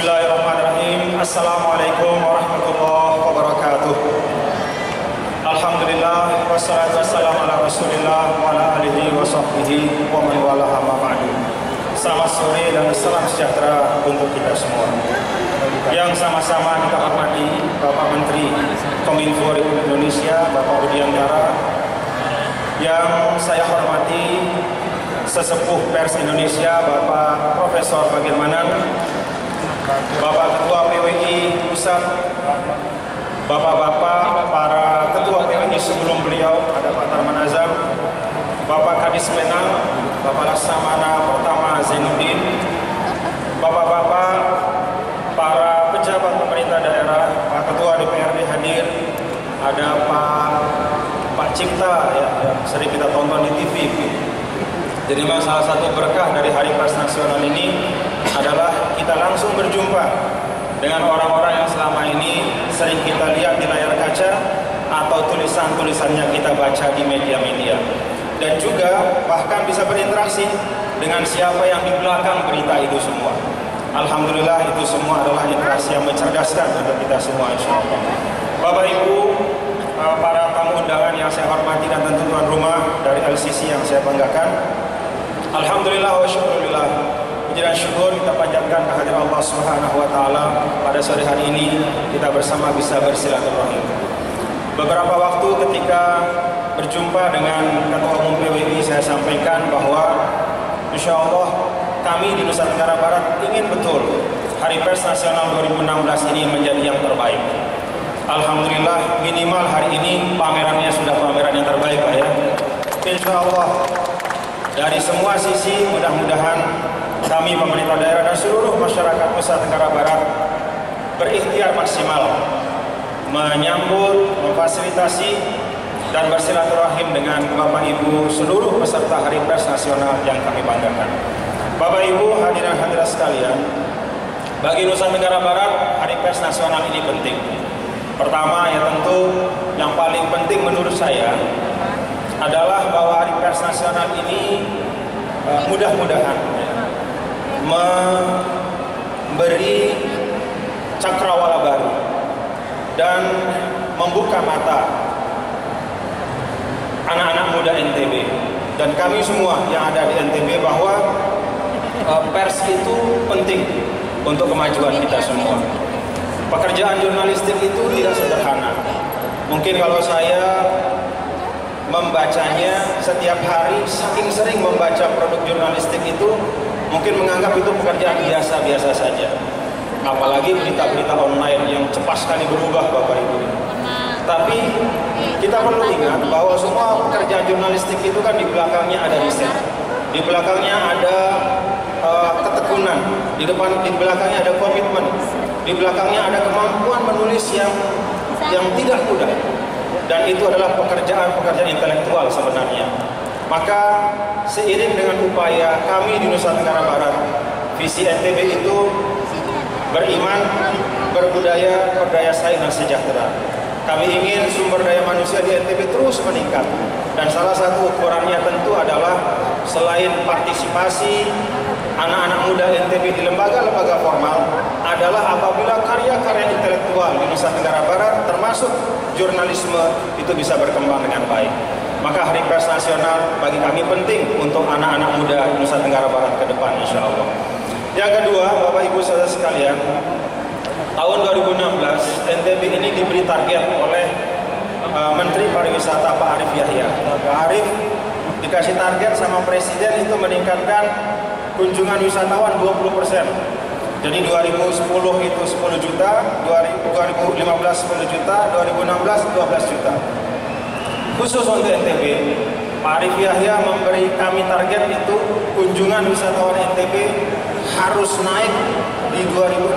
Bismillahirrahmanirrahim. Assalamualaikum warahmatullahi wabarakatuh. Alhamdulillah wassalatu wassalamu ala Rasulillah wa ala alihi wa sahbihi wa man walaha ma ba'du. Selamat sore dan salam sejahtera untuk kita semua. Yang sama-sama kita hormati Bapak Menteri Kominfo Republik Indonesia, Bapak Budiantara. Yang saya hormati Sesepuh Pers Indonesia, Bapak Profesor Bagirmanan, Bapak Ketua PWI Pusat, Bapak-bapak para Ketua PWI sebelum beliau, ada Pak Tarman Azam, Bapak Kadis Penang, Bapak Laksamana Pertama Zainuddin, Bapak-bapak para pejabat pemerintah daerah, Pak Ketua DPRD hadir, ada Pak Cipta ya, yang sering kita tonton di TV. Jadi memang salah satu berkah dari Hari Pers Nasional ini adalah kita langsung berjumpa dengan orang-orang yang selama ini sering kita lihat di layar kaca atau tulisan-tulisannya kita baca di media-media. Dan juga bahkan bisa berinteraksi dengan siapa yang di belakang berita itu semua. Alhamdulillah itu semua adalah interaksi yang mencerdaskan untuk kita semua, insyaallah. Bapak Ibu, para tamu undangan yang saya hormati dan tentu tuan rumah dari LCC yang saya banggakan. Alhamdulillah wa syukurillah. Puji dan syukur kita panjatkan kehadiran Allah Subhanahu wa taala pada sore hari ini kita bersama bisa bersilaturahim. Beberapa waktu ketika berjumpa dengan Ketua Umum PWI saya sampaikan bahwa insya Allah kami di Nusa Tenggara Barat ingin betul Hari Pers Nasional 2016 ini menjadi yang terbaik. Alhamdulillah minimal hari ini pamerannya sudah pameran yang terbaik Pak ya. Insya Allah dari semua sisi mudah-mudahan kami pemerintah daerah dan seluruh masyarakat Nusa Tenggara Barat berikhtiar maksimal menyambut, memfasilitasi dan bersilaturahim dengan Bapak Ibu seluruh peserta Hari Pers Nasional yang kami banggakan. Bapak Ibu hadirin hadirat sekalian, bagi Nusa Tenggara Barat Hari Pers Nasional ini penting. Pertama ya tentu yang paling penting menurut saya adalah bahwa Hari Pers Nasional ini mudah-mudahan memberi cakrawala baru dan membuka mata anak-anak muda NTB dan kami semua yang ada di NTB bahwa pers itu penting untuk kemajuan kita semua. Pekerjaan jurnalistik itu tidak sederhana. Mungkin kalau saya membacanya setiap hari, saking sering membaca produk jurnalistik itu, mungkin menganggap itu pekerjaan biasa-biasa saja. Apalagi berita-berita online yang cepat sekali berubah Bapak Ibu. Tapi kita perlu ingat bahwa semua pekerjaan jurnalistik itu kan di belakangnya ada riset, di belakangnya ada ketekunan, di belakangnya ada komitmen, di belakangnya ada kemampuan menulis yang tidak mudah. Dan itu adalah pekerjaan-pekerjaan intelektual sebenarnya. Maka seiring dengan upaya kami di Nusa Tenggara Barat, visi NTB itu beriman, berbudaya, berdaya saing dan sejahtera. Kami ingin sumber daya manusia di NTB terus meningkat. Dan salah satu ukurannya tentu adalah selain partisipasi anak-anak muda NTB di lembaga-lembaga formal adalah apabila karya-karya intelektual di Nusa Tenggara Barat termasuk jurnalisme itu bisa berkembang dengan baik. Maka Hari Pers Nasional bagi kami penting untuk anak-anak muda Nusa Tenggara Barat ke depan insya Allah. Yang kedua, Bapak Ibu saudara sekalian, tahun 2016 NTB ini diberi target oleh Menteri Pariwisata Pak Arief Yahya. Pak Arief dikasih target sama Presiden itu meningkatkan kunjungan wisatawan 20%. Jadi 2010 itu 10 juta, 2015 10 juta, 2016 12 juta. Khusus untuk NTB, Pak Arief Yahya memberi kami target itu kunjungan wisatawan NTB harus naik di 2016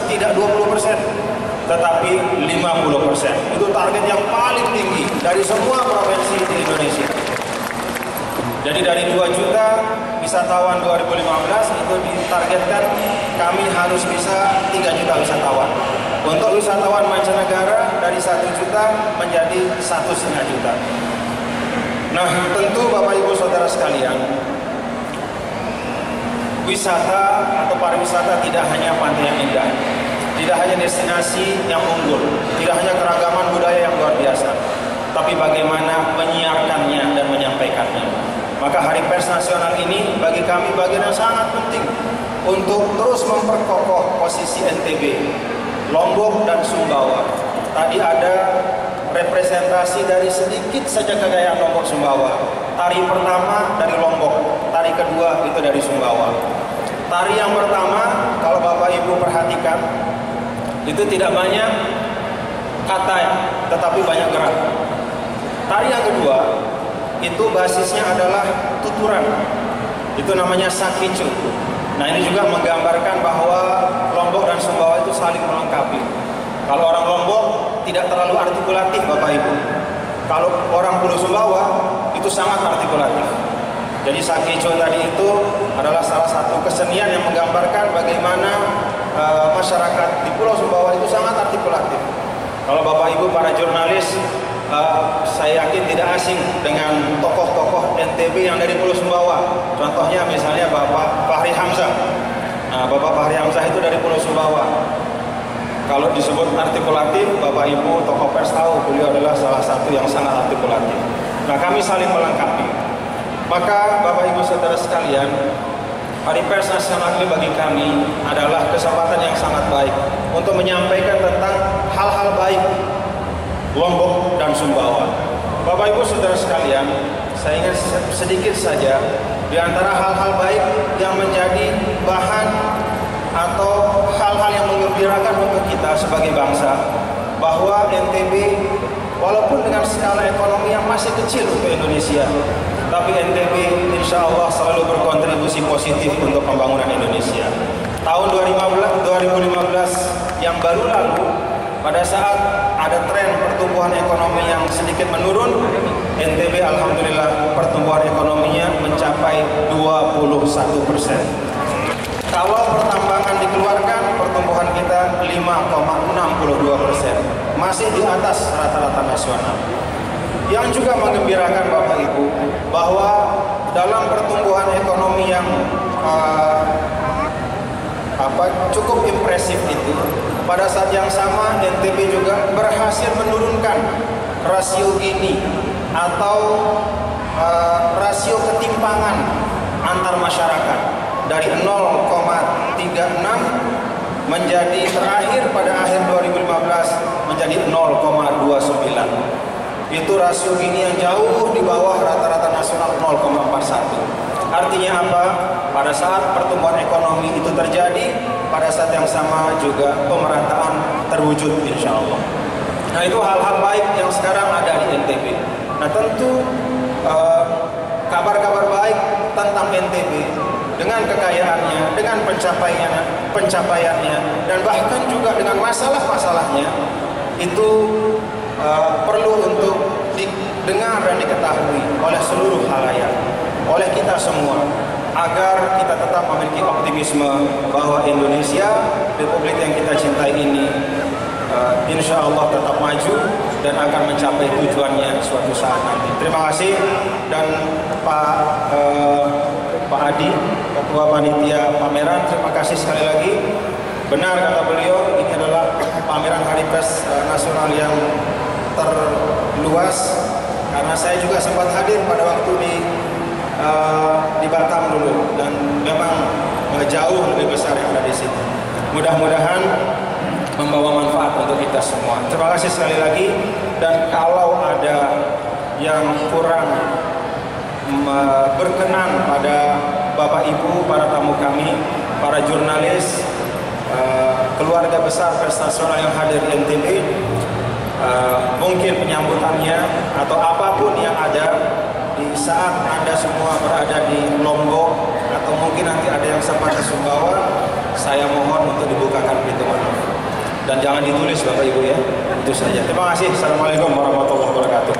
tidak 20%, tetapi 50%. Itu target yang paling tinggi dari semua provinsi di Indonesia. Jadi dari 2 juta wisatawan 2015 itu ditargetkan kami harus bisa 3 juta wisatawan. Untuk wisatawan mancanegara dari 1 juta menjadi 1,5 juta. Nah tentu Bapak Ibu Saudara sekalian, wisata atau pariwisata tidak hanya pantai yang indah, tidak hanya destinasi yang unggul, tidak hanya keragaman budaya yang luar biasa, tapi bagaimana menyiarkannya dan menyampaikannya. Maka Hari Pers Nasional ini bagi kami bagian yang sangat penting untuk terus memperkokoh posisi NTB, Lombok dan Sumbawa. Tadi ada representasi dari sedikit saja kekayaan Lombok Sumbawa. Tari pertama dari Lombok, tari kedua itu dari Sumbawa. Tari yang pertama, kalau Bapak Ibu perhatikan, itu tidak banyak kata, tetapi banyak gerak. Tari yang kedua, itu basisnya adalah tuturan. Itu namanya sakicu. Nah, ini juga menggambarkan bahwa Lombok dan Sumbawa itu saling melengkapi. Kalau orang Lombok tidak terlalu artikulatif, Bapak Ibu. Kalau orang Pulau Sumbawa itu sangat artikulatif. Jadi sakicu tadi itu adalah salah satu kesenian yang menggambarkan bagaimana masyarakat di Pulau Sumbawa itu sangat artikulatif. Kalau Bapak Ibu para jurnalis, saya yakin tidak asing dengan tokoh-tokoh NTB yang dari Pulau Sumbawa. Contohnya misalnya Bapak Fahri Hamzah. Nah, Bapak Fahri Hamzah itu dari Pulau Sumbawa. Kalau disebut artikulatif, Bapak Ibu tokoh pers tahu beliau adalah salah satu yang sangat artikulatif. Nah, kami saling melengkapi. Maka Bapak Ibu saudara sekalian, Hari Pers Nasional ini bagi kami adalah kesempatan yang sangat baik untuk menyampaikan tentang hal-hal baik Lombok dan Sumbawa. Bapak Ibu saudara sekalian, saya ingin sedikit saja di antara hal-hal baik yang menjadi bahan atau hal-hal yang menggembirakan untuk kita sebagai bangsa, bahwa NTB walaupun dengan skala ekonomi yang masih kecil untuk Indonesia, tapi NTB insya Allah selalu berkontribusi positif untuk pembangunan Indonesia. Tahun 2015 yang baru lalu, pada saat ada tren pertumbuhan ekonomi yang sedikit menurun, NTB alhamdulillah pertumbuhan ekonominya mencapai 21%. Kalau pertambangan dikeluarkan, pertumbuhan kita 5,62%, masih di atas rata-rata nasional. Yang juga menggembirakan Bapak Ibu, bahwa dalam pertumbuhan ekonomi yang cukup impresif itu, pada saat yang sama NTB juga berhasil menurunkan rasio Gini atau rasio ketimpangan antar masyarakat dari 0,36 menjadi terakhir pada akhir 2015 menjadi 0,29. Itu rasio Gini yang jauh di bawah rata-rata nasional 0,41. Artinya apa? Pada saat pertumbuhan ekonomi itu terjadi, pada saat yang sama juga pemerataan terwujud insya Allah. Nah, itu hal-hal baik yang sekarang ada di NTB. Nah, tentu kabar-kabar baik tentang NTB dengan kekayaannya, dengan pencapaiannya, dan bahkan juga dengan masalah-masalahnya, itu perlu untuk didengar dan diketahui oleh seluruh halayak, oleh kita semua, agar kita tetap memiliki optimisme bahwa Indonesia, Republik yang kita cintai ini, insya Allah tetap maju dan akan mencapai tujuannya suatu saat nanti. Terima kasih. Dan Pak Adi, Ketua Panitia Pameran, terima kasih sekali lagi. Benar kata beliau, ini adalah pameran Hari Pers Nasional yang terluas, karena saya juga sempat hadir pada waktu di Batam dulu, dan memang jauh lebih besar yang ada di sini. Mudah-mudahan membawa manfaat untuk kita semua. Terima kasih sekali lagi. Dan kalau ada yang kurang berkenan pada Bapak Ibu, para tamu kami, para jurnalis, keluarga besar Pers Nasional yang hadir di NTB, mungkin penyambutannya atau apapun yang ada di saat Anda semua berada di Lombok, atau mungkin nanti ada yang sempat di Sumbawa, saya mohon untuk dibukakan pintu maaf. Dan jangan ditulis Bapak Ibu ya. Itu saja. Terima kasih. Assalamualaikum warahmatullahi wabarakatuh.